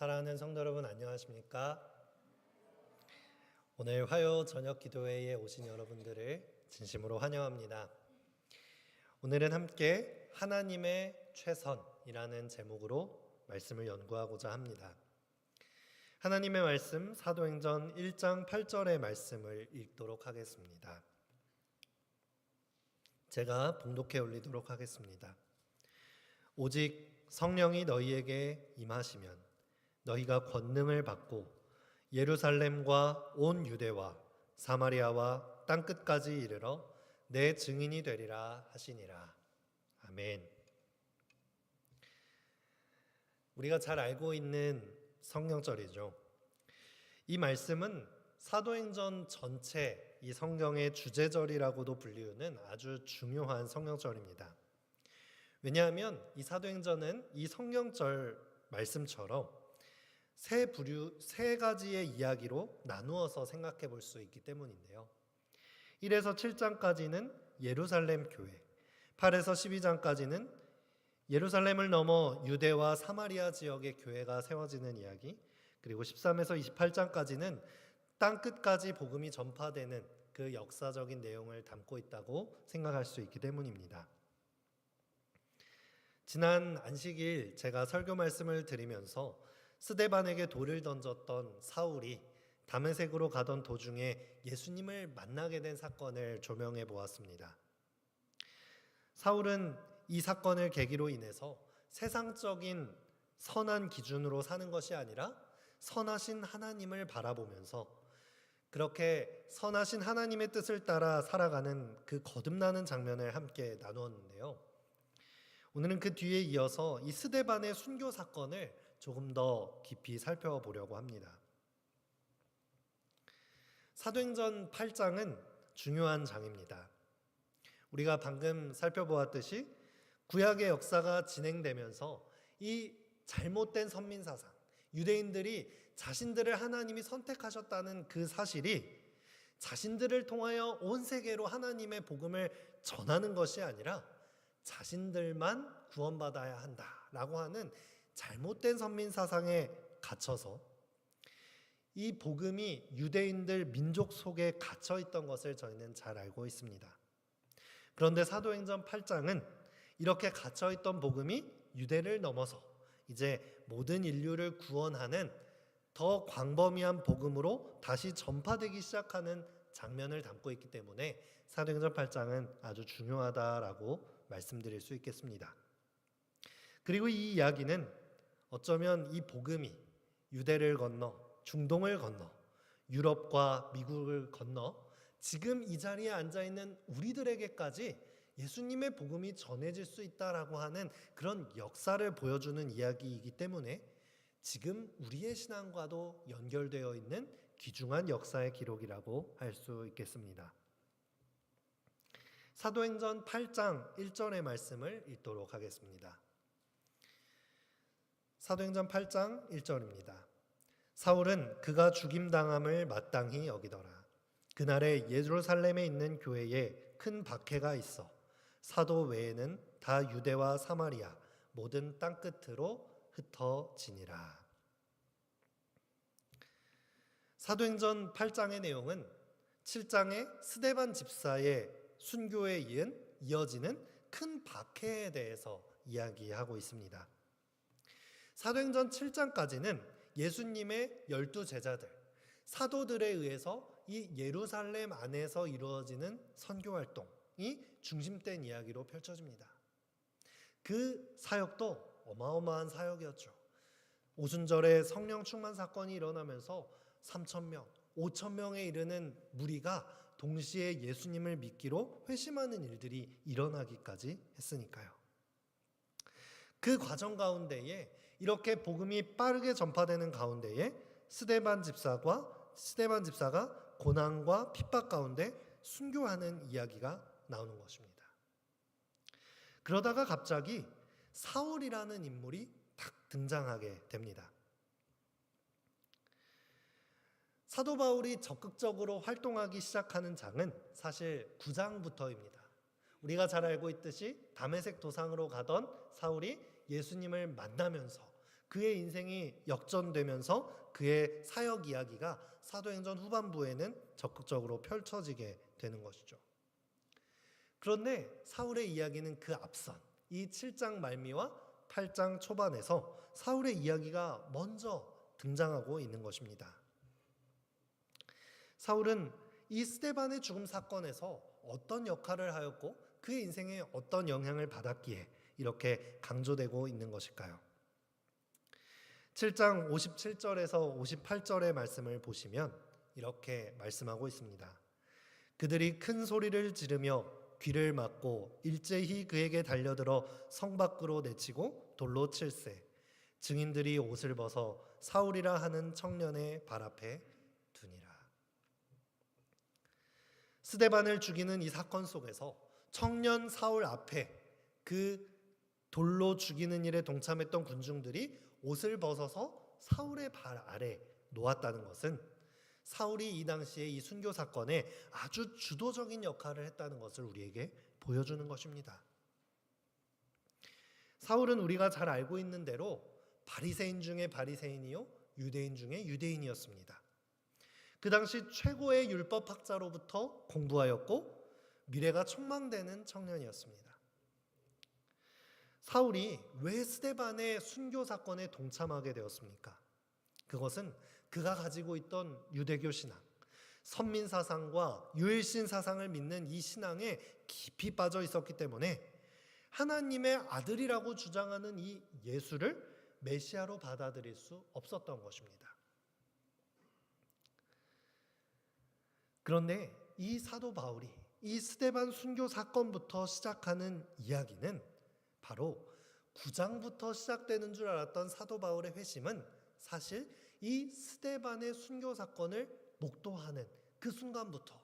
사랑하는 성도 여러분, 안녕하십니까? 오늘 화요 저녁 기도회에 오신 여러분들을 진심으로 환영합니다. 오늘은 함께 하나님의 최선이라는 제목으로 말씀을 연구하고자 합니다. 하나님의 말씀 사도행전 1장 8절의 말씀을 읽도록 하겠습니다. 제가 봉독해 올리도록 하겠습니다. 오직 성령이 너희에게 임하시면 너희가 권능을 받고 예루살렘과 온 유대와 사마리아와 땅끝까지 이르러 내 증인이 되리라 하시니라. 아멘. 우리가 잘 알고 있는 성령절이죠. 이 말씀은 사도행전 전체 이 성경의 주제절이라고도 불리우는 아주 중요한 성령절입니다. 왜냐하면 이 사도행전은 이 성령절 말씀처럼 세 가지의 이야기로 나누어서 생각해 볼 수 있기 때문인데요. 1에서 7장까지는 예루살렘 교회, 8에서 12장까지는 예루살렘을 넘어 유대와 사마리아 지역의 교회가 세워지는 이야기, 그리고 13에서 28장까지는 땅끝까지 복음이 전파되는 그 역사적인 내용을 담고 있다고 생각할 수 있기 때문입니다. 지난 안식일 제가 설교 말씀을 드리면서 스데반에게 돌을 던졌던 사울이 다메섹으로 가던 도중에 예수님을 만나게 된 사건을 조명해 보았습니다. 사울은 이 사건을 계기로 인해서 세상적인 선한 기준으로 사는 것이 아니라 선하신 하나님을 바라보면서 그렇게 선하신 하나님의 뜻을 따라 살아가는 그 거듭나는 장면을 함께 나누었는데요. 오늘은 그 뒤에 이어서 이 스데반의 순교 사건을 조금 더 깊이 살펴보려고 합니다. 사도행전 8장은 중요한 장입니다. 우리가 방금 살펴보았듯이 구약의 역사가 진행되면서 이 잘못된 선민사상, 유대인들이 자신들을 하나님이 선택하셨다는 그 사실이 자신들을 통하여 온 세계로 하나님의 복음을 전하는 것이 아니라 자신들만 구원받아야 한다라고 하는 잘못된 선민사상에 갇혀서 이 복음이 유대인들 민족 속에 갇혀 있던 것을 저희는 잘 알고 있습니다. 그런데 사도행전 8장은 이렇게 갇혀 있던 복음이 유대를 넘어서 이제 모든 인류를 구원하는 더 광범위한 복음으로 다시 전파되기 시작하는 장면을 담고 있기 때문에 사도행전 8장은 아주 중요하다라고 말씀드릴 수 있겠습니다. 그리고 이 이야기는 어쩌면 이 복음이 유대를 건너 중동을 건너 유럽과 미국을 건너 지금 이 자리에 앉아있는 우리들에게까지 예수님의 복음이 전해질 수 있다라고 하는 그런 역사를 보여주는 이야기이기 때문에 지금 우리의 신앙과도 연결되어 있는 귀중한 역사의 기록이라고 할 수 있겠습니다. 사도행전 8장 1절의 말씀을 읽도록 하겠습니다. 사도행전 8장 1절입니다. 사울은 그가 죽임당함을 마땅히 여기더라. 그날에 예루살렘에 있는 교회에 큰 박해가 있어 사도 외에는 다 유대와 사마리아 모든 땅끝으로 흩어지니라. 사도행전 8장의 내용은 7장의 스데반 집사의 순교에 이어지는 큰 박해에 대해서 이야기하고 있습니다. 사도행전 7장까지는 예수님의 12제자들, 사도들에 의해서 이 예루살렘 안에서 이루어지는 선교 활동이 중심된 이야기로 펼쳐집니다. 그 사역도 어마어마한 사역이었죠. 오순절에 성령 충만 사건이 일어나면서 3,000명, 5,000명에 이르는 무리가 동시에 예수님을 믿기로 회심하는 일들이 일어나기까지 했으니까요. 그 과정 가운데에 이렇게 복음이 빠르게 전파되는 가운데에 스데반 집사가 고난과 핍박 가운데 순교하는 이야기가 나오는 것입니다. 그러다가 갑자기 사울이라는 인물이 딱 등장하게 됩니다. 사도 바울이 적극적으로 활동하기 시작하는 장은 사실 9장부터입니다. 우리가 잘 알고 있듯이 다메섹 도상으로 가던 사울이 예수님을 만나면서 그의 인생이 역전되면서 그의 사역 이야기가 사도행전 후반부에는 적극적으로 펼쳐지게 되는 것이죠. 그런데 사울의 이야기는 그 앞선 이 7장 말미와 8장 초반에서 사울의 이야기가 먼저 등장하고 있는 것입니다. 사울은 이 스데반의 죽음 사건에서 어떤 역할을 하였고 그의 인생에 어떤 영향을 받았기에 이렇게 강조되고 있는 것일까요? 7장 57절에서 58절의 말씀을 보시면 이렇게 말씀하고 있습니다. 그들이 큰 소리를 지르며 귀를 막고 일제히 그에게 달려들어 성 밖으로 내치고 돌로 칠세. 증인들이 옷을 벗어 사울이라 하는 청년의 발 앞에 두니라. 스데반을 죽이는 이 사건 속에서 청년 사울 앞에 그 돌로 죽이는 일에 동참했던 군중들이 옷을 벗어서 사울의 발 아래 놓았다는 것은 사울이 이 당시에 이 순교 사건에 아주 주도적인 역할을 했다는 것을 우리에게 보여주는 것입니다. 사울은 우리가 잘 알고 있는 대로 바리새인 중에 바리새인이요 유대인 중에 유대인이었습니다. 그 당시 최고의 율법학자로부터 공부하였고 미래가 촉망되는 청년이었습니다. 사울이 왜 스데반의 순교 사건에 동참하게 되었습니까? 그것은 그가 가지고 있던 유대교 신앙, 선민 사상과 유일신 사상을 믿는 이 신앙에 깊이 빠져 있었기 때문에 하나님의 아들이라고 주장하는 이 예수를 메시아로 받아들일 수 없었던 것입니다. 그런데 이 사도 바울이 이 스데반 순교 사건부터 시작하는 이야기는 바로 9장부터 시작되는 줄 알았던 사도 바울의 회심은 사실 이 스데반의 순교 사건을 목도하는 그 순간부터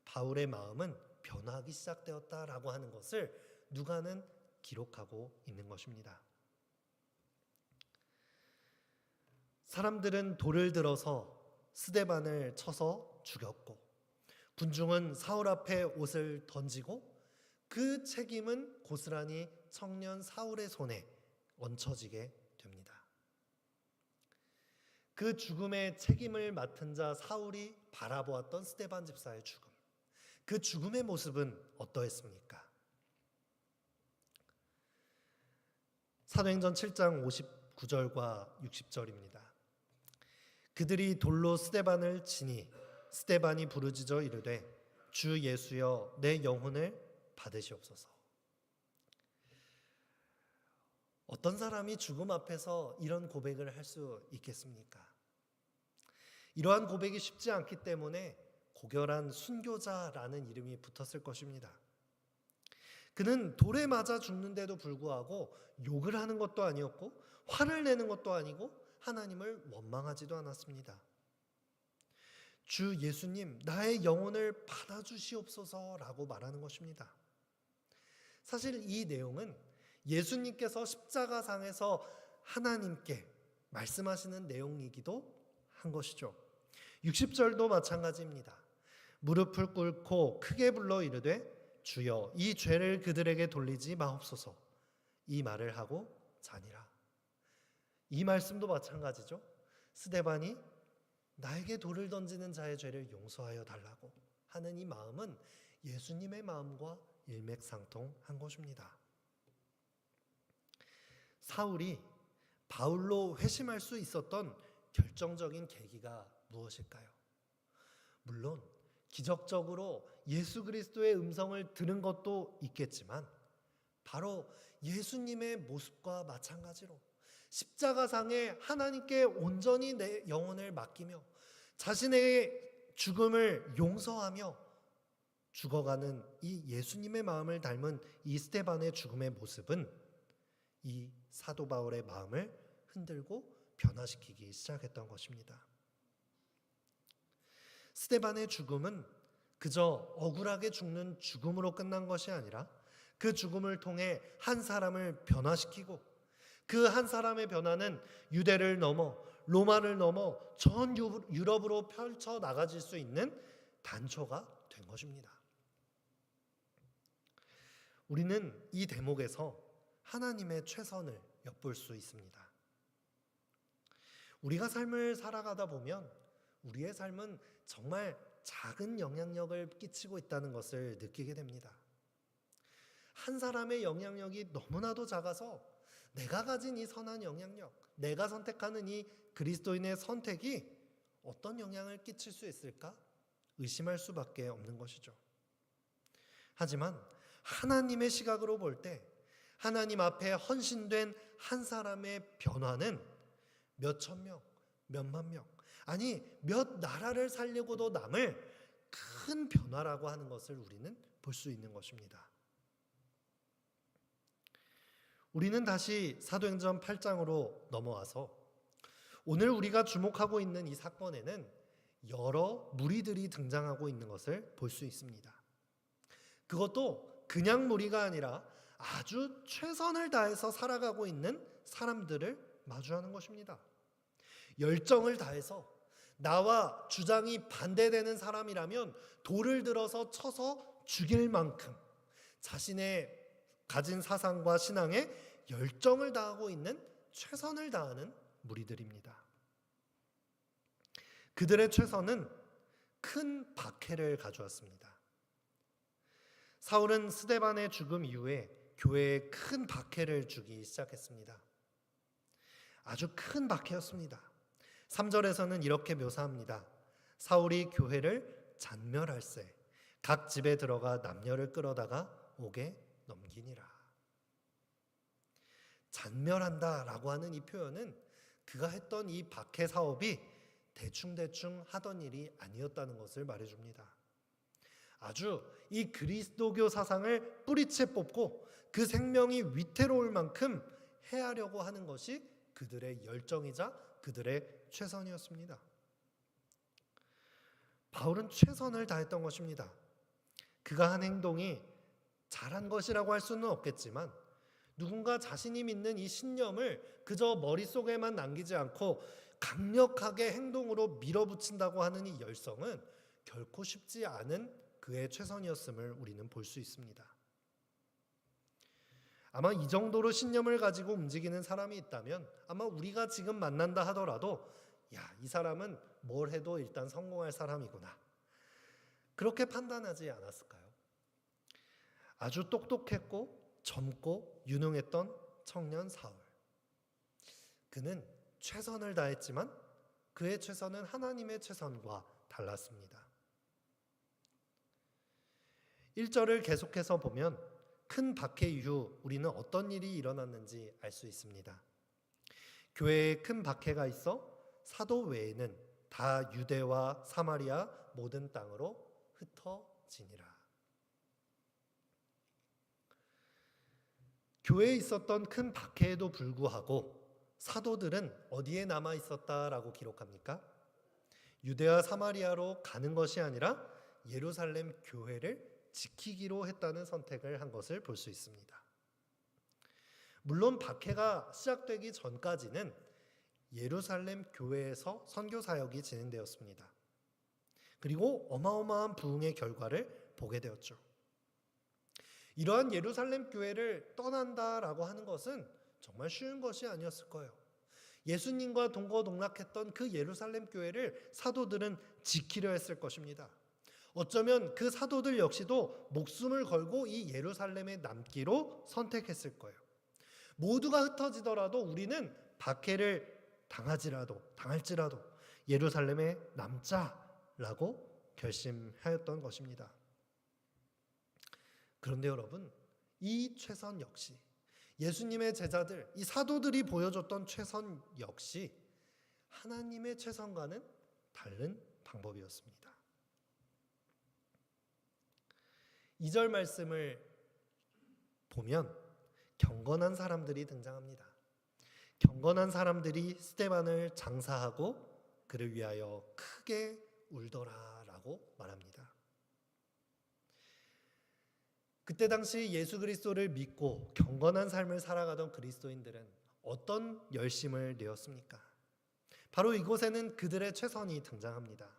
바울의 마음은 변화하기 시작되었다라고 하는 것을 누가는 기록하고 있는 것입니다. 사람들은 돌을 들어서 스데반을 쳐서 죽였고 군중은 사울 앞에 옷을 던지고 그 책임은 고스란히 청년 사울의 손에 얹혀지게 됩니다. 그 죽음의 책임을 맡은 자 사울이 바라보았던 스데반 집사의 죽음, 그 죽음의 모습은 어떠했습니까? 사도행전 7장 59절과 60절입니다. 그들이 돌로 스데반을 치니 스데반이 부르짖어 이르되 주 예수여 내 영혼을 받으시옵소서. 어떤 사람이 죽음 앞에서 이런 고백을 할 수 있겠습니까? 이러한 고백이 쉽지 않기 때문에 고결한 순교자라는 이름이 붙었을 것입니다. 그는 돌에 맞아 죽는데도 불구하고 욕을 하는 것도 아니었고 화를 내는 것도 아니고 하나님을 원망하지도 않았습니다. 주 예수님, 나의 영혼을 받아주시옵소서라고 말하는 것입니다. 사실 이 내용은 예수님께서 십자가상에서 하나님께 말씀하시는 내용이기도 한 것이죠. 60절도 마찬가지입니다. 무릎을 꿇고 크게 불러 이르되 주여 이 죄를 그들에게 돌리지 마옵소서. 이 말을 하고 자니라. 이 말씀도 마찬가지죠. 스데반이 나에게 돌을 던지는 자의 죄를 용서하여 달라고 하는 이 마음은 예수님의 마음과 일맥상통한 것입니다. 사울이 바울로 회심할 수 있었던 결정적인 계기가 무엇일까요? 물론 기적적으로 예수 그리스도의 음성을 들은 것도 있겠지만 바로 예수님의 모습과 마찬가지로 십자가상에 하나님께 온전히 내 영혼을 맡기며 자신의 죽음을 용서하며 죽어가는 이 예수님의 마음을 닮은 이 스데반의 죽음의 모습은 이 사도 바울의 마음을 흔들고 변화시키기 시작했던 것입니다. 스데반의 죽음은 그저 억울하게 죽는 죽음으로 끝난 것이 아니라 그 죽음을 통해 한 사람을 변화시키고 그 한 사람의 변화는 유대를 넘어 로마를 넘어 전 유럽으로 펼쳐 나가질 수 있는 단초가 된 것입니다. 우리는 이 대목에서 하나님의 최선을 엿볼 수 있습니다. 우리가 삶을 살아가다 보면 우리의 삶은 정말 작은 영향력을 끼치고 있다는 것을 느끼게 됩니다. 한 사람의 영향력이 너무나도 작아서 내가 가진 이 선한 영향력, 내가 선택하는 이 그리스도인의 선택이 어떤 영향을 끼칠 수 있을까? 의심할 수밖에 없는 것이죠. 하지만 하나님의 시각으로 볼 때 하나님 앞에 헌신된 한 사람의 변화는 몇천 명, 몇만 명, 아니 몇 나라를 살리고도 남을 큰 변화라고 하는 것을 우리는 볼 수 있는 것입니다. 우리는 다시 사도행전 8장으로 넘어와서 오늘 우리가 주목하고 있는 이 사건에는 여러 무리들이 등장하고 있는 것을 볼 수 있습니다. 그것도 그냥 무리가 아니라 아주 최선을 다해서 살아가고 있는 사람들을 마주하는 것입니다. 열정을 다해서 나와 주장이 반대되는 사람이라면 돌을 들어서 쳐서 죽일 만큼 자신의 가진 사상과 신앙에 열정을 다하고 있는 최선을 다하는 무리들입니다. 그들의 최선은 큰 박해를 가져왔습니다. 사울은 스데반의 죽음 이후에 교회에 큰 박해를 주기 시작했습니다. 아주 큰 박해였습니다. 3절에서는 이렇게 묘사합니다. 사울이 교회를 잔멸할세 각 집에 들어가 남녀를 끌어다가 옥에 넘기니라. 잔멸한다라고 하는 이 표현은 그가 했던 이 박해 사업이 대충대충 하던 일이 아니었다는 것을 말해줍니다. 아주 이 그리스도교 사상을 뿌리채 뽑고 그 생명이 위태로울 만큼 해하려고 하는 것이 그들의 열정이자 그들의 최선이었습니다. 바울은 최선을 다했던 것입니다. 그가 한 행동이 잘한 것이라고 할 수는 없겠지만 누군가 자신이 믿는 이 신념을 그저 머릿속에만 남기지 않고 강력하게 행동으로 밀어붙인다고 하는 이 열성은 결코 쉽지 않은 그의 최선이었음을 우리는 볼 수 있습니다. 아마 이 정도로 신념을 가지고 움직이는 사람이 있다면 아마 우리가 지금 만난다 하더라도 이 사람은 뭘 해도 일단 성공할 사람이구나, 그렇게 판단하지 않았을까요? 아주 똑똑했고 젊고 유능했던 청년 사울. 그는 최선을 다했지만 그의 최선은 하나님의 최선과 달랐습니다. 1절을 계속해서 보면 큰 박해 이후 우리는 어떤 일이 일어났는지 알 수 있습니다. 교회에 큰 박해가 있어 사도 외에는 다 유대와 사마리아 모든 땅으로 흩어지니라. 교회에 있었던 큰 박해에도 불구하고 사도들은 어디에 남아 있었다라고 기록합니까? 유대와 사마리아로 가는 것이 아니라 예루살렘 교회를 지키기로 했다는 선택을 한 것을 볼 수 있습니다. 물론 박해가 시작되기 전까지는 예루살렘 교회에서 선교 사역이 진행되었습니다. 그리고 어마어마한 부흥의 결과를 보게 되었죠. 이러한 예루살렘 교회를 떠난다라고 하는 것은 정말 쉬운 것이 아니었을 거예요. 예수님과 동거동락했던 그 예루살렘 교회를 사도들은 지키려 했을 것입니다. 어쩌면 그 사도들 역시도 목숨을 걸고 이 예루살렘에 남기로 선택했을 거예요. 모두가 흩어지더라도 우리는 박해를 당할지라도 예루살렘에 남자라고 결심하였던 것입니다. 그런데 여러분, 이 최선 역시 예수님의 제자들, 이 사도들이 보여줬던 최선 역시 하나님의 최선과는 다른 방법이었습니다. 2절 말씀을 보면 경건한 사람들이 등장합니다. 경건한 사람들이 스데반을 장사하고 그를 위하여 크게 울더라라고 말합니다. 그때 당시 예수 그리스도를 믿고 경건한 삶을 살아가던 그리스도인들은 어떤 열심을 내었습니까? 바로 이곳에는 그들의 최선이 등장합니다.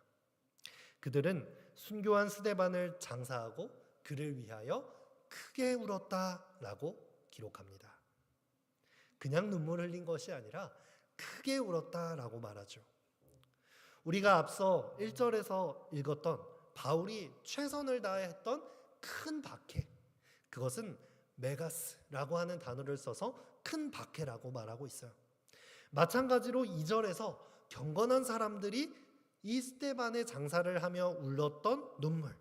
그들은 순교한 스데반을 장사하고 그를 위하여 크게 울었다라고 기록합니다. 그냥 눈물 흘린 것이 아니라 크게 울었다라고 말하죠. 우리가 앞서 1절에서 읽었던 바울이 최선을 다했던 큰 박해, 그것은 메가스라고 하는 단어를 써서 큰 박해라고 말하고 있어요. 마찬가지로 2절에서 경건한 사람들이 이 스데반의 장사를 하며 울었던 눈물,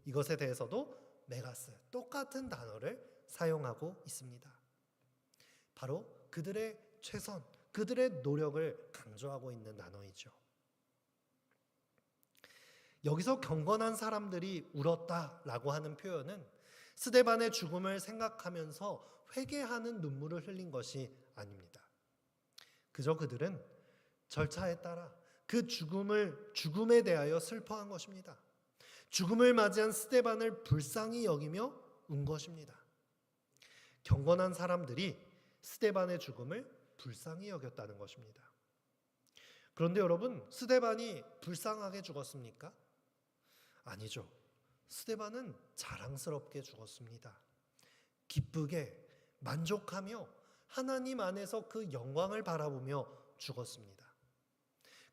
이것에 대해서도 메가스, 똑같은 단어를 사용하고 있습니다. 바로 그들의 최선, 그들의 노력을 강조하고 있는 단어이죠. 여기서 경건한 사람들이 울었다라고 하는 표현은 스데반의 죽음을 생각하면서 회개하는 눈물을 흘린 것이 아닙니다. 그저 그들은 절차에 따라 그 죽음에 대하여 슬퍼한 것입니다. 죽음을 맞이한 스데반을 불쌍히 여기며 운 것입니다. 경건한 사람들이 스데반의 죽음을 불쌍히 여겼다는 것입니다. 그런데 여러분, 스데반이 불쌍하게 죽었습니까? 아니죠. 스데반은 자랑스럽게 죽었습니다. 기쁘게 만족하며 하나님 안에서 그 영광을 바라보며 죽었습니다.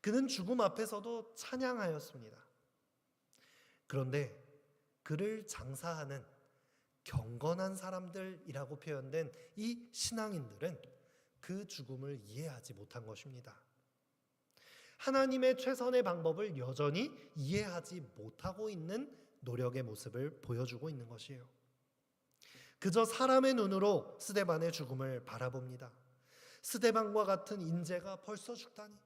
그는 죽음 앞에서도 찬양하였습니다. 그런데 그를 장사하는 경건한 사람들이라고 표현된 이 신앙인들은 그 죽음을 이해하지 못한 것입니다. 하나님의 최선의 방법을 여전히 이해하지 못하고 있는 노력의 모습을 보여주고 있는 것이에요. 그저 사람의 눈으로 스데반의 죽음을 바라봅니다. 스데반과 같은 인재가 벌써 죽다니,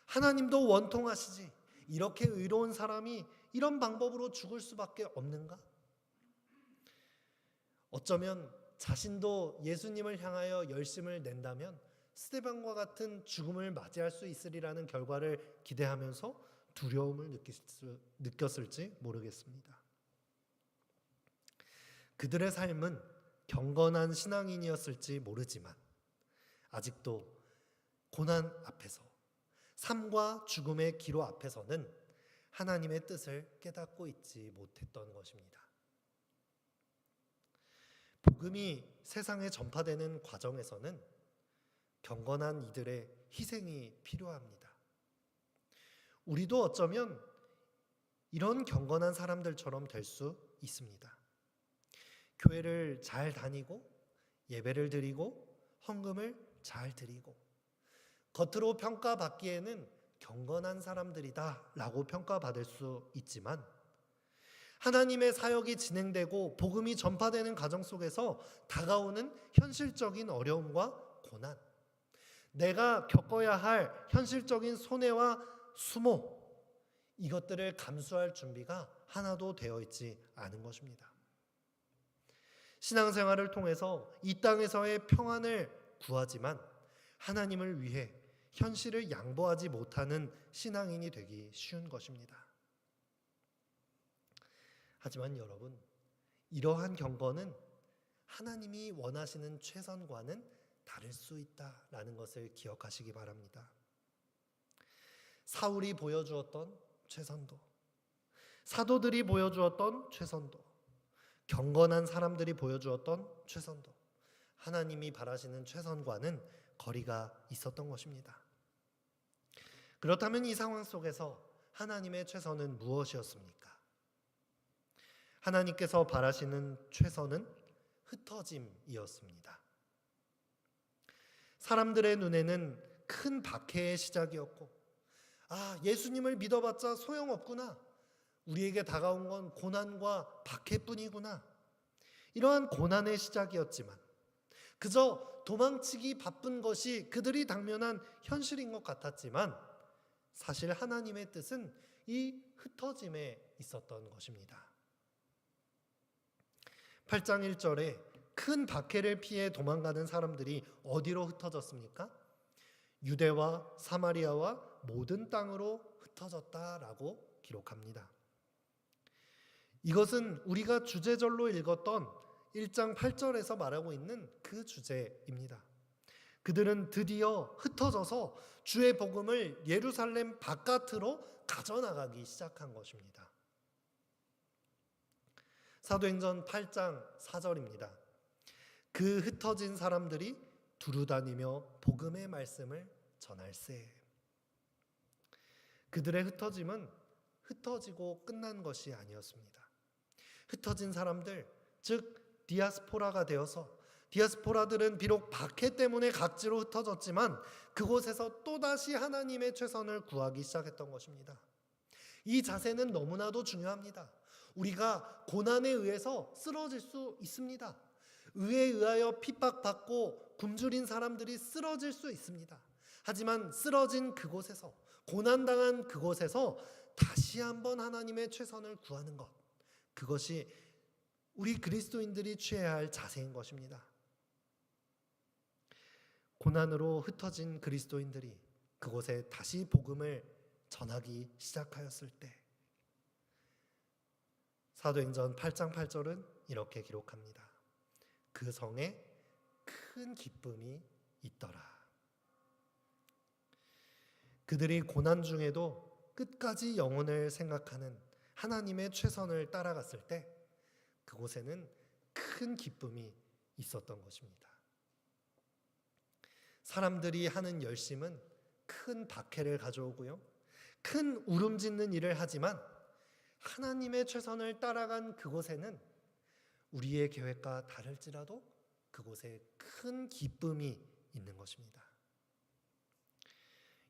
하나님도 원통하시지, 이렇게 의로운 사람이 이런 방법으로 죽을 수밖에 없는가? 어쩌면 자신도 예수님을 향하여 열심을 낸다면 스데반과 같은 죽음을 맞이할 수 있으리라는 결과를 기대하면서 두려움을 느꼈을지 모르겠습니다. 그들의 삶은 경건한 신앙인이었을지 모르지만 아직도 고난 앞에서, 삶과 죽음의 기로 앞에서는 하나님의 뜻을 깨닫고 있지 못했던 것입니다. 복음이 세상에 전파되는 과정에서는 경건한 이들의 희생이 필요합니다. 우리도 어쩌면 이런 경건한 사람들처럼 될 수 있습니다. 교회를 잘 다니고 예배를 드리고 헌금을 잘 드리고 겉으로 평가받기에는 경건한 사람들이다 라고 평가받을 수 있지만 하나님의 사역이 진행되고 복음이 전파되는 과정 속에서 다가오는 현실적인 어려움과 고난, 내가 겪어야 할 현실적인 손해와 수모, 이것들을 감수할 준비가 하나도 되어 있지 않은 것입니다. 신앙생활을 통해서 이 땅에서의 평안을 구하지만 하나님을 위해 현실을 양보하지 못하는 신앙인이 되기 쉬운 것입니다. 하지만 여러분, 이러한 경건은 하나님이 원하시는 최선과는 다를 수 있다라는 것을 기억하시기 바랍니다. 사울이 보여주었던 최선도, 사도들이 보여주었던 최선도, 경건한 사람들이 보여주었던 최선도, 하나님이 바라시는 최선과는 거리가 있었던 것입니다. 그렇다면 이 상황 속에서 하나님의 최선은 무엇이었습니까? 하나님께서 바라시는 최선은 흩어짐이었습니다. 사람들의 눈에는 큰 박해의 시작이었고, 예수님을 믿어봤자 소용없구나, 우리에게 다가온 건 고난과 박해뿐이구나, 이러한 고난의 시작이었지만 그저 도망치기 바쁜 것이 그들이 당면한 현실인 것 같았지만 사실 하나님의 뜻은 이 흩어짐에 있었던 것입니다. 8장 1절에 큰 박해를 피해 도망가는 사람들이 어디로 흩어졌습니까? 유대와 사마리아와 모든 땅으로 흩어졌다라고 기록합니다. 이것은 우리가 주제절로 읽었던 1장 8절에서 말하고 있는 그 주제입니다. 그들은 드디어 흩어져서 주의 복음을 예루살렘 바깥으로 가져나가기 시작한 것입니다. 사도행전 8장 4절입니다. 그 흩어진 사람들이 두루다니며 복음의 말씀을 전할세. 그들의 흩어짐은 흩어지고 끝난 것이 아니었습니다. 흩어진 사람들, 즉 디아스포라가 되어서, 디아스포라들은 비록 박해 때문에 각지로 흩어졌지만 그곳에서 또다시 하나님의 최선을 구하기 시작했던 것입니다. 이 자세는 너무나도 중요합니다. 우리가 고난에 의해서 쓰러질 수 있습니다. 의에 의하여 핍박받고 굶주린 사람들이 쓰러질 수 있습니다. 하지만 쓰러진 그곳에서, 고난당한 그곳에서 다시 한번 하나님의 최선을 구하는 것, 그것이 우리 그리스도인들이 취해야 할 자세인 것입니다. 고난으로 흩어진 그리스도인들이 그곳에 다시 복음을 전하기 시작하였을 때, 사도행전 8장 8절은 이렇게 기록합니다. 그 성에 큰 기쁨이 있더라. 그들이 고난 중에도 끝까지 영혼을 생각하는 하나님의 최선을 따라갔을 때 그곳에는 큰 기쁨이 있었던 것입니다. 사람들이 하는 열심은 큰 박해를 가져오고요, 큰 울음짓는 일을 하지만 하나님의 최선을 따라간 그곳에는 우리의 계획과 다를지라도 그곳에 큰 기쁨이 있는 것입니다.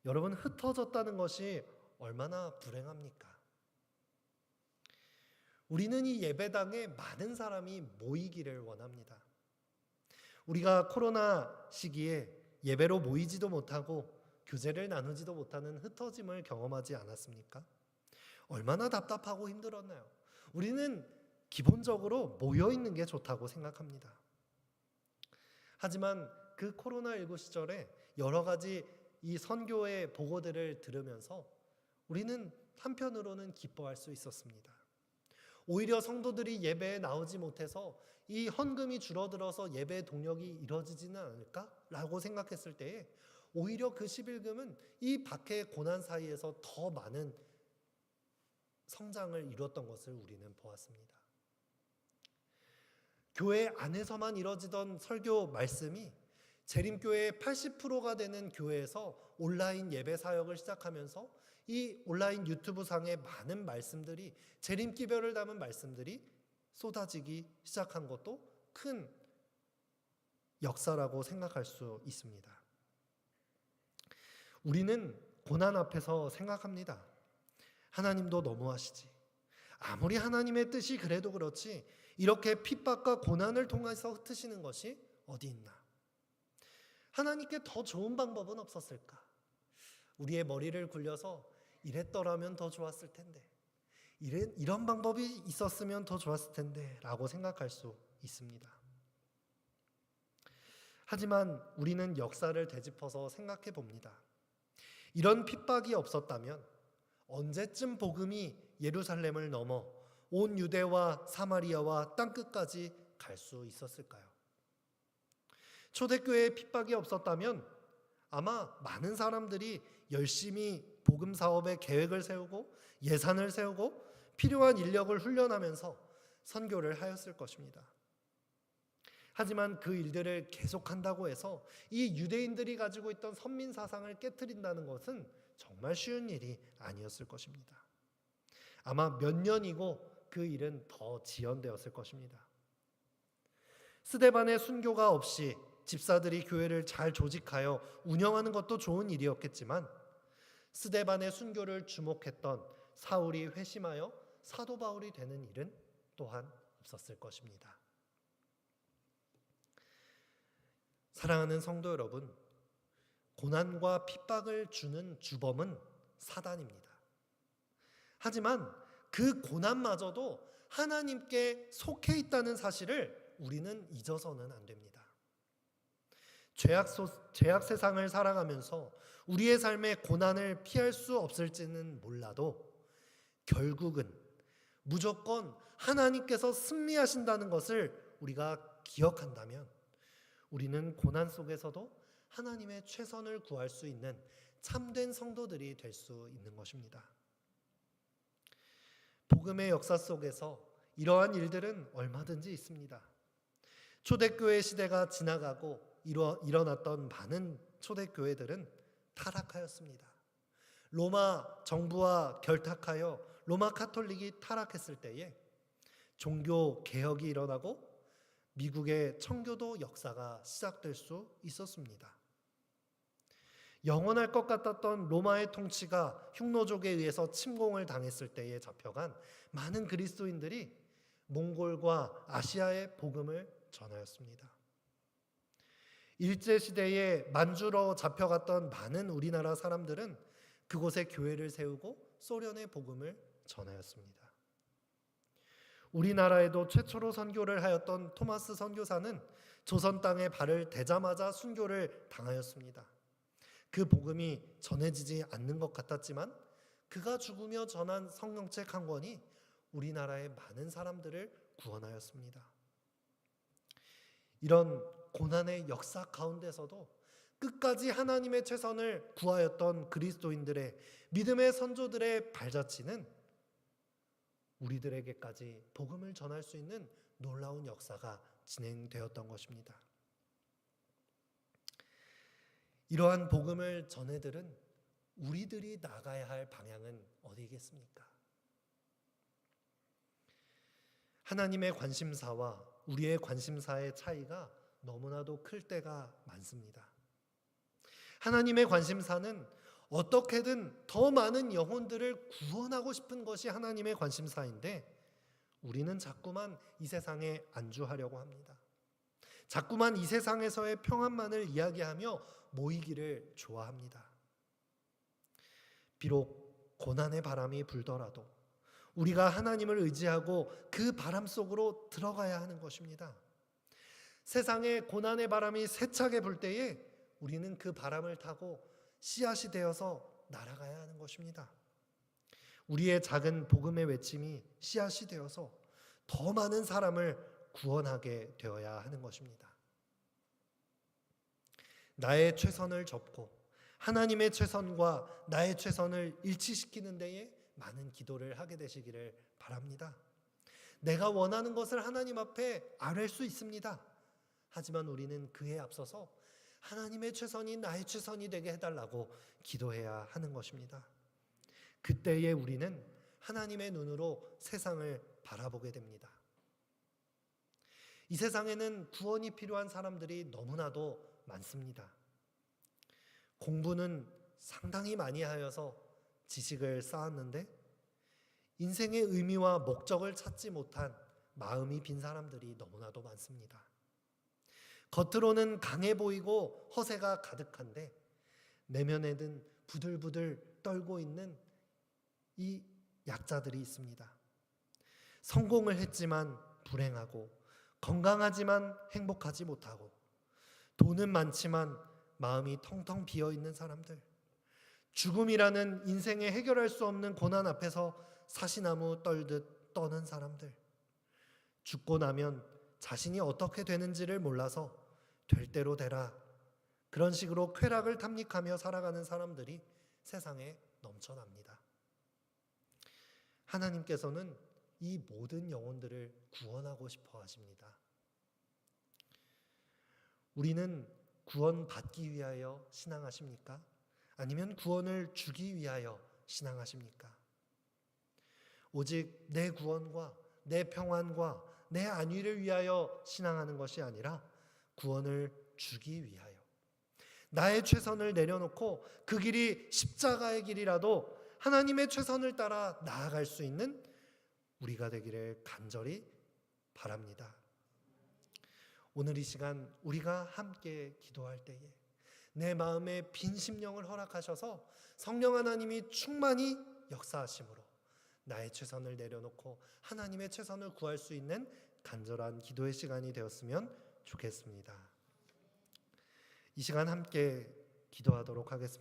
여러분, 흩어졌다는 것이 얼마나 불행합니까? 우리는 이 예배당에 많은 사람이 모이기를 원합니다. 우리가 코로나 시기에 예배로 모이지도 못하고 교제를 나누지도 못하는 흩어짐을 경험하지 않았습니까? 얼마나 답답하고 힘들었나요? 우리는 기본적으로 모여 있는 게 좋다고 생각합니다. 하지만 그 코로나19 시절에 여러 가지 이 선교의 보고들을 들으면서 우리는 한편으로는 기뻐할 수 있었습니다. 오히려 성도들이 예배에 나오지 못해서 이 헌금이 줄어들어서 예배의 동력이 이루어지지는 않을까라고 생각했을 때에 오히려 그 11금은 이 박해 고난 사이에서 더 많은 성장을 이루었던 것을 우리는 보았습니다. 교회 안에서만 이루어지던 설교 말씀이 재림교회의 80%가 되는 교회에서 온라인 예배 사역을 시작하면서 이 온라인 유튜브 상의 많은 말씀들이, 재림기별을 담은 말씀들이 쏟아지기 시작한 것도 큰 역사라고 생각할 수 있습니다. 우리는 고난 앞에서 생각합니다. 하나님도 너무하시지. 아무리 하나님의 뜻이 그래도 그렇지 이렇게 핍박과 고난을 통해서 흩으시는 것이 어디 있나? 하나님께 더 좋은 방법은 없었을까? 우리의 머리를 굴려서 이랬더라면 더 좋았을 텐데, 이런 방법이 있었으면 더 좋았을 텐데 라고 생각할 수 있습니다. 하지만 우리는 역사를 되짚어서 생각해 봅니다. 이런 핍박이 없었다면 언제쯤 복음이 예루살렘을 넘어 온 유대와 사마리아와 땅끝까지 갈 수 있었을까요? 초대교회에 핍박이 없었다면 아마 많은 사람들이 열심히 복음 사업에 계획을 세우고 예산을 세우고 필요한 인력을 훈련하면서 선교를 하였을 것입니다. 하지만 그 일들을 계속한다고 해서 이 유대인들이 가지고 있던 선민 사상을 깨트린다는 것은 정말 쉬운 일이 아니었을 것입니다. 아마 몇 년이고 그 일은 더 지연되었을 것입니다. 스데반의 순교가 없이 집사들이 교회를 잘 조직하여 운영하는 것도 좋은 일이었겠지만 스데반의 순교를 주목했던 사울이 회심하여 사도 바울이 되는 일은 또한 없었을 것입니다. 사랑하는 성도 여러분, 고난과 핍박을 주는 주범은 사단입니다. 하지만 그 고난마저도 하나님께 속해 있다는 사실을 우리는 잊어서는 안 됩니다. 죄악 세상을 살아가면서 우리의 삶에 고난을 피할 수 없을지는 몰라도 결국은 무조건 하나님께서 승리하신다는 것을 우리가 기억한다면 우리는 고난 속에서도 하나님의 최선을 구할 수 있는 참된 성도들이 될 수 있는 것입니다. 복음의 역사 속에서 이러한 일들은 얼마든지 있습니다. 초대교회 시대가 지나가고 일어났던 많은 초대교회들은 타락하였습니다. 로마 정부와 결탁하여 로마 카톨릭이 타락했을 때에 종교 개혁이 일어나고 미국의 청교도 역사가 시작될 수 있었습니다. 영원할 것 같았던 로마의 통치가 흉노족에 의해서 침공을 당했을 때에 잡혀간 많은 그리스도인들이 몽골과 아시아의 복음을 전하였습니다. 일제시대에 만주로 잡혀갔던 많은 우리나라 사람들은 그곳에 교회를 세우고 소련의 복음을 전하였습니다. 우리나라에도 최초로 선교를 하였던 토마스 선교사는 조선 땅에 발을 대자마자 순교를 당하였습니다. 그 복음이 전해지지 않는 것 같았지만 그가 죽으며 전한 성경책 한 권이 우리나라의 많은 사람들을 구원하였습니다. 이런 고난의 역사 가운데서도 끝까지 하나님의 최선을 구하였던 그리스도인들의 믿음의 선조들의 발자취는 우리들에게까지 복음을 전할 수 있는 놀라운 역사가 진행되었던 것입니다. 이러한 복음을 전해들은 우리들이 나가야 할 방향은 어디겠습니까? 하나님의 관심사와 우리의 관심사의 차이가 너무나도 클 때가 많습니다. 하나님의 관심사는 어떻게든 더 많은 영혼들을 구원하고 싶은 것이 하나님의 관심사인데 우리는 자꾸만 이 세상에 안주하려고 합니다. 자꾸만 이 세상에서의 평안만을 이야기하며 모이기를 좋아합니다. 비록 고난의 바람이 불더라도 우리가 하나님을 의지하고 그 바람 속으로 들어가야 하는 것입니다. 세상에 고난의 바람이 세차게 불 때에 우리는 그 바람을 타고 씨앗이 되어서 날아가야 하는 것입니다. 우리의 작은 복음의 외침이 씨앗이 되어서 더 많은 사람을 구원하게 되어야 하는 것입니다. 나의 최선을 접고 하나님의 최선과 나의 최선을 일치시키는 데에 많은 기도를 하게 되시기를 바랍니다. 내가 원하는 것을 하나님 앞에 아뢰 수 있습니다. 하지만 우리는 그에 앞서서 하나님의 최선이 나의 최선이 되게 해달라고 기도해야 하는 것입니다. 그때에 우리는 하나님의 눈으로 세상을 바라보게 됩니다. 이 세상에는 구원이 필요한 사람들이 너무나도 많습니다. 공부는 상당히 많이 하여서 지식을 쌓았는데 인생의 의미와 목적을 찾지 못한 마음이 빈 사람들이 너무나도 많습니다. 겉으로는 강해 보이고 허세가 가득한데 내면에는 부들부들 떨고 있는 이 약자들이 있습니다. 성공을 했지만 불행하고 건강하지만 행복하지 못하고 돈은 많지만 마음이 텅텅 비어있는 사람들, 죽음이라는 인생에 해결할 수 없는 고난 앞에서 사시나무 떨듯 떠는 사람들, 죽고 나면 자신이 어떻게 되는지를 몰라서 될 대로 되라, 그런 식으로 쾌락을 탐닉하며 살아가는 사람들이 세상에 넘쳐납니다. 하나님께서는 이 모든 영혼들을 구원하고 싶어 하십니다. 우리는 구원받기 위하여 신앙하십니까? 아니면 구원을 주기 위하여 신앙하십니까? 오직 내 구원과 내 평안과 내 안위를 위하여 신앙하는 것이 아니라 구원을 주기 위하여 나의 최선을 내려놓고 그 길이 십자가의 길이라도 하나님의 최선을 따라 나아갈 수 있는 우리가 되기를 간절히 바랍니다. 오늘 이 시간 우리가 함께 기도할 때에 내 마음에 빈 심령을 허락하셔서 성령 하나님이 충만히 역사하심으로 나의 최선을 내려놓고 하나님의 최선을 구할 수 있는 간절한 기도의 시간이 되었으면 좋겠습니다. 이 시간 함께 기도하도록 하겠습니다.